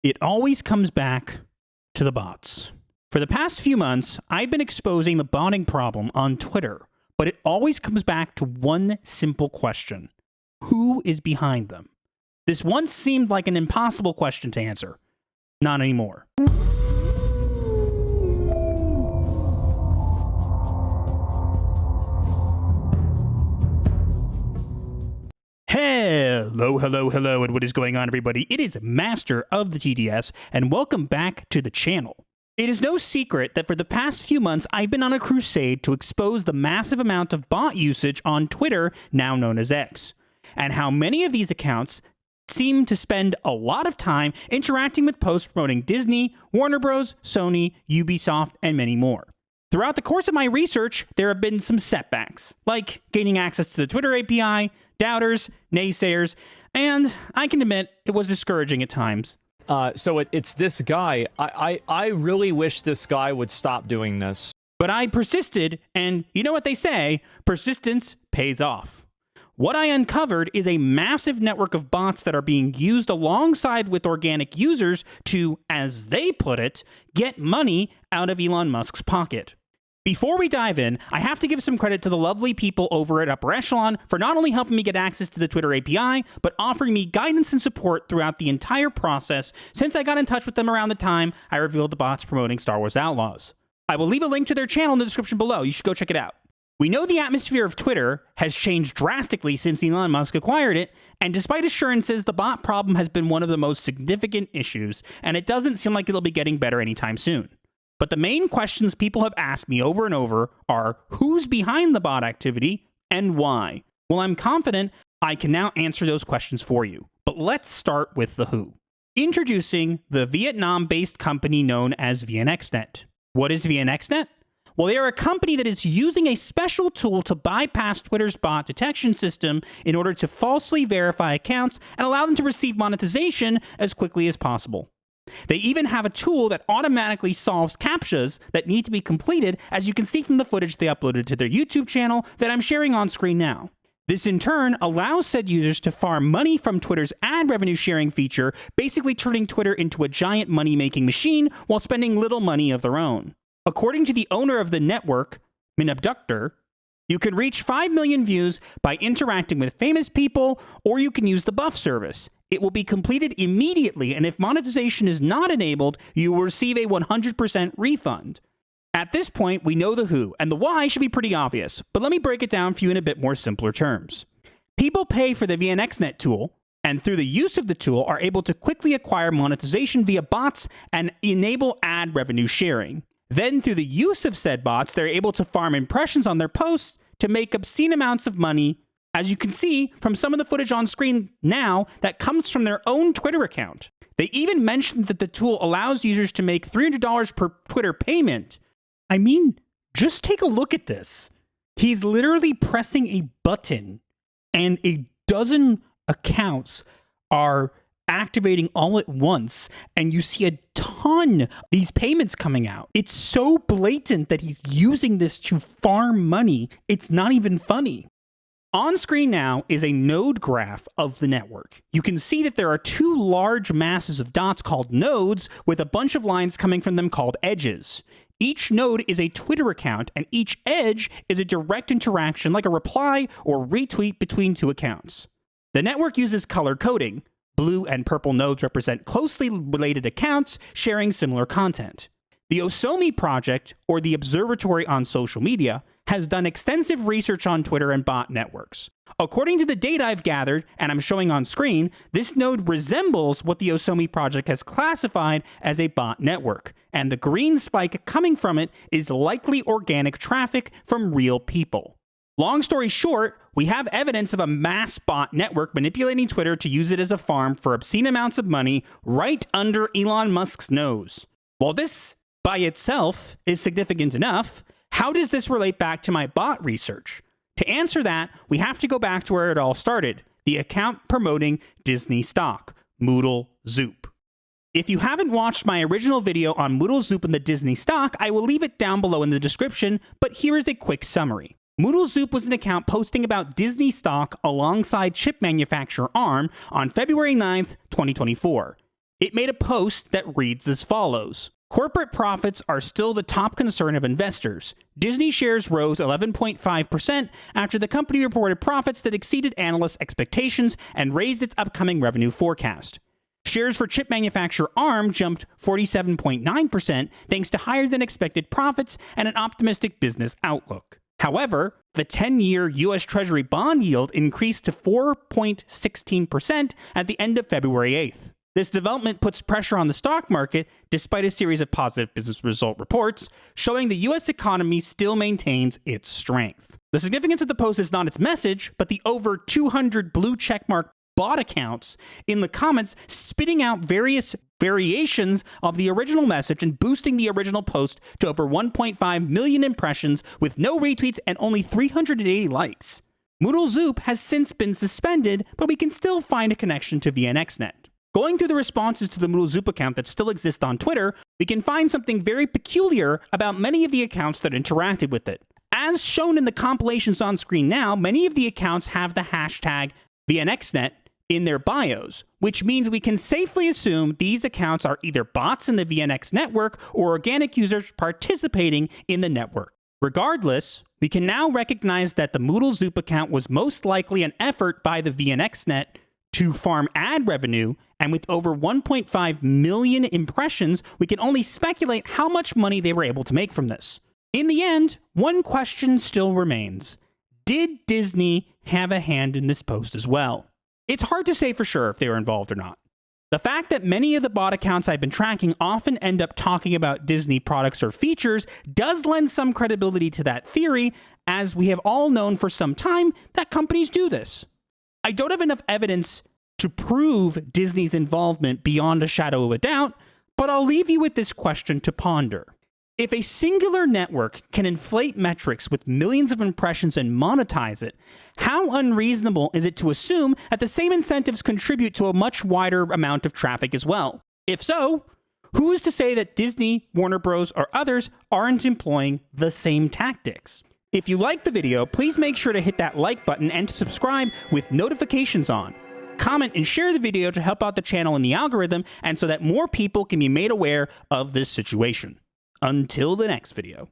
It always comes back to the bots. For the past few months, I've been exposing the botting problem on Twitter, but it always comes back to one simple question. Who is behind them? This once seemed like an impossible question to answer. Not anymore. Hello, and what is going on, everybody? It is Master of the TDS, and welcome back to the channel. It is no secret that for the past few months, I've been on a crusade to expose the massive amount of bot usage on Twitter, now known as X, and how many of these accounts seem to spend a lot of time interacting with posts promoting Disney, Warner Bros., Sony, Ubisoft, and many more. Throughout the course of my research, there have been some setbacks, like gaining access to the Twitter API, doubters, naysayers, and I can admit it was discouraging at times. So it's this guy. I really wish this guy would stop doing this. But I persisted, and you know what they say, persistence pays off. What I uncovered is a massive network of bots that are being used alongside with organic users to, as they put it, get money out of Elon Musk's pocket. Before we dive in, I have to give some credit to the lovely people over at Upper Echelon for not only helping me get access to the Twitter API, but offering me guidance and support throughout the entire process since I got in touch with them around the time I revealed the bots promoting Star Wars Outlaws. I will leave a link to their channel in the description below. You should go check it out. We know the atmosphere of Twitter has changed drastically since Elon Musk acquired it, and despite assurances, the bot problem has been one of the most significant issues, and it doesn't seem like it'll be getting better anytime soon. But the main questions people have asked me over and over are who's behind the bot activity and why? Well, I'm confident I can now answer those questions for you. But let's start with the who. Introducing the Vietnam-based company known as VNXNet. What is VNXNet? Well, they are a company that is using a special tool to bypass Twitter's bot detection system in order to falsely verify accounts and allow them to receive monetization as quickly as possible. They even have a tool that automatically solves CAPTCHAs that need to be completed, as you can see from the footage they uploaded to their YouTube channel that I'm sharing on screen now. This in turn allows said users to farm money from Twitter's ad revenue sharing feature, basically turning Twitter into a giant money-making machine while spending little money of their own. According to the owner of the network, Minabductor, you can reach 5 million views by interacting with famous people, or you can use the buff service. It will be completed immediately, and if monetization is not enabled, you will receive a 100% refund. At this point, we know the who, and the why should be pretty obvious, but let me break it down for you in a bit more simpler terms. People pay for the VNXNet tool, and through the use of the tool are able to quickly acquire monetization via bots and enable ad revenue sharing. Then, through the use of said bots, they're able to farm impressions on their posts to make obscene amounts of money, as you can see from some of the footage on screen now that comes from their own Twitter account. They even mentioned that the tool allows users to make $300 per Twitter payment. I mean, just take a look at this. He's literally pressing a button, and a dozen accounts are activating all at once, and you see a ton of these payments coming out. It's so blatant that he's using this to farm money, it's not even funny. On screen now is a node graph of the network. You can see that there are two large masses of dots called nodes with a bunch of lines coming from them called edges. Each node is a Twitter account, and each edge is a direct interaction like a reply or retweet between two accounts. The network uses color coding. Blue and purple nodes represent closely related accounts sharing similar content. The Osomi project, or the Observatory on Social Media, has done extensive research on Twitter and bot networks. According to the data I've gathered, and I'm showing on screen, this node resembles what the Osomi project has classified as a bot network, and the green spike coming from it is likely organic traffic from real people. Long story short, we have evidence of a mass bot network manipulating Twitter to use it as a farm for obscene amounts of money right under Elon Musk's nose. While this by itself is significant enough, how does this relate back to my bot research? To answer that, we have to go back to where it all started, the account promoting Disney stock, Moodle Zoop. If you haven't watched my original video on Moodle Zoop and the Disney stock, I will leave it down below in the description, but here is a quick summary. Moodle Zoop was an account posting about Disney stock alongside chip manufacturer ARM on February 9th, 2024. It made a post that reads as follows. Corporate profits are still the top concern of investors. Disney shares rose 11.5% after the company reported profits that exceeded analysts' expectations and raised its upcoming revenue forecast. Shares for chip manufacturer ARM jumped 47.9% thanks to higher than expected profits and an optimistic business outlook. However, the 10-year U.S. Treasury bond yield increased to 4.16% at the end of February 8th. This development puts pressure on the stock market despite a series of positive business result reports, showing the U.S. economy still maintains its strength. The significance of the post is not its message, but the over 200 blue checkmark bot accounts in the comments spitting out various variations of the original message and boosting the original post to over 1.5 million impressions with no retweets and only 380 likes. Moodle Zoop has since been suspended, but we can still find a connection to VNXNet. Going through the responses to the Moodle Zoop account that still exist on Twitter, we can find something very peculiar about many of the accounts that interacted with it. As shown in the compilations on screen now, many of the accounts have the hashtag VNXNet in their bios, which means we can safely assume these accounts are either bots in the VNX network or organic users participating in the network. Regardless, we can now recognize that the Moodle Zoop account was most likely an effort by the VNXNet to farm ad revenue, and with over 1.5 million impressions, we can only speculate how much money they were able to make from this. In the end, one question still remains. Did Disney have a hand in this post as well? It's hard to say for sure if they were involved or not. The fact that many of the bot accounts I've been tracking often end up talking about Disney products or features does lend some credibility to that theory, as we have all known for some time that companies do this. I don't have enough evidence to prove Disney's involvement beyond a shadow of a doubt, but I'll leave you with this question to ponder. If a singular network can inflate metrics with millions of impressions and monetize it, how unreasonable is it to assume that the same incentives contribute to a much wider amount of traffic as well? If so, who is to say that Disney, Warner Bros., or others aren't employing the same tactics? If you liked the video, please make sure to hit that like button and to subscribe with notifications on. Comment and share the video to help out the channel and the algorithm, and so that more people can be made aware of this situation. Until the next video.